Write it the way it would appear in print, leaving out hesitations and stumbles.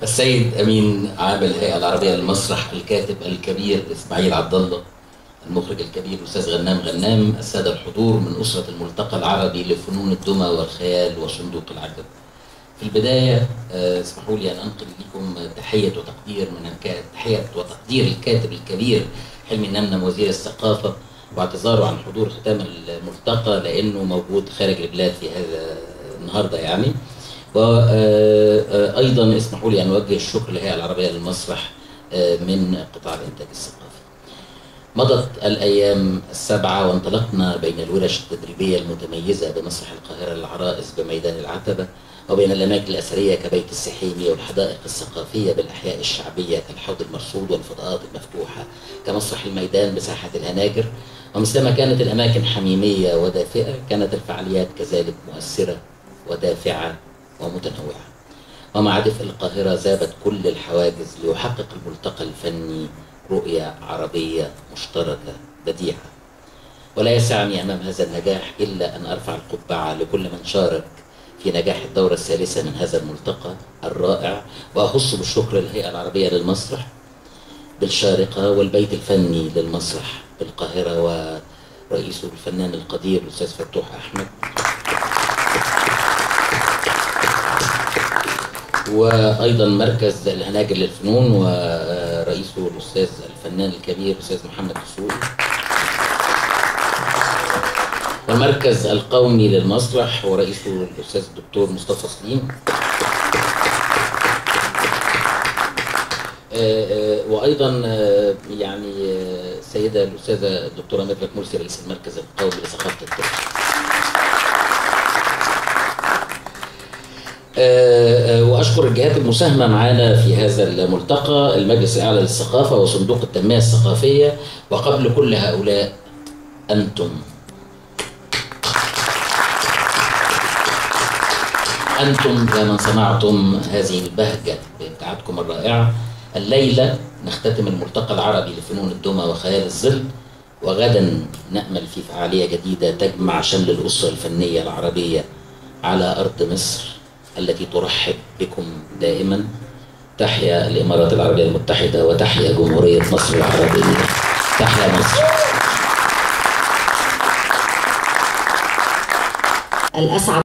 السيد أمين عام الهيئة العربية للمسرح، الكاتب الكبير إسماعيل عبد الله، المخرج الكبير الأستاذ غنام غنام، السادة الحضور من أسرة الملتقى العربي لفنون الدمى والخيال وصندوق العجب. في البداية اسمحوا لي أن أنقل لكم تحية وتقدير الكاتب الكبير حلمي نمنم وزير الثقافة، واعتذاره عن حضور ختام الملتقى لأنه موجود خارج البلاد في هذا النهارده يعني. وأيضا اسمحوا لي أن أوجه الشكر للهيئة العربية للمسرح من قطاع الإنتاج الثقافي. مضت الأيام السبعة وانطلقنا بين الورش التدريبية المتميزة بمسرح القاهرة للعرائس بميدان العتبة، وبين الأماكن الأثرية كبيت السحيمي والحدائق الثقافية بالأحياء الشعبية كالحوض المرصود والفضاءات المفتوحة كمسرح الميدان بساحة الهناجر. ومثلما كانت الأماكن حميمية ودافئة، كانت الفعاليات كذلك مؤثرة ودافعة ومتنوعة. ومع دفء القاهرة زابت كل الحواجز ليحقق الملتقى الفني رؤية عربية مشتركة بديعة. ولا يسعني أمام هذا النجاح إلا أن أرفع القبعة لكل من شارك في نجاح الدورة الثالثة من هذا الملتقى الرائع، وأخص بالشكر للهيئة العربية للمسرح بالشارقة والبيت الفني للمسرح بالقاهرة ورئيسه الفنان القدير الأستاذ فتوح أحمد، وأيضا مركز الهناجر للفنون ورئيسه الأستاذ الفنان الكبير الأستاذ محمد دسوقي، والمركز القومي للمسرح ورئيسه الأستاذ الدكتور مصطفى سليم، وأيضا يعني السيدة الأستاذة الدكتورة ميرفت مرسي رئيس المركز القومي لثقافة الطفل. وأشكر الجهات المساهمة معنا في هذا الملتقى، المجلس الأعلى للثقافة وصندوق التنمية الثقافية. وقبل كل هؤلاء أنتم يا من صنعتم هذه البهجة بإبداعاتكم الرائعة. الليلة نختتم الملتقى العربي لفنون الدمى وخيال الظل، وغدا نأمل في فعالية جديدة تجمع شمل الأسرة الفنية العربية على أرض مصر التي ترحب بكم دائما. تحيا الإمارات العربية المتحدة وتحيا جمهورية مصر العربية. تحيا مصر. الأسعد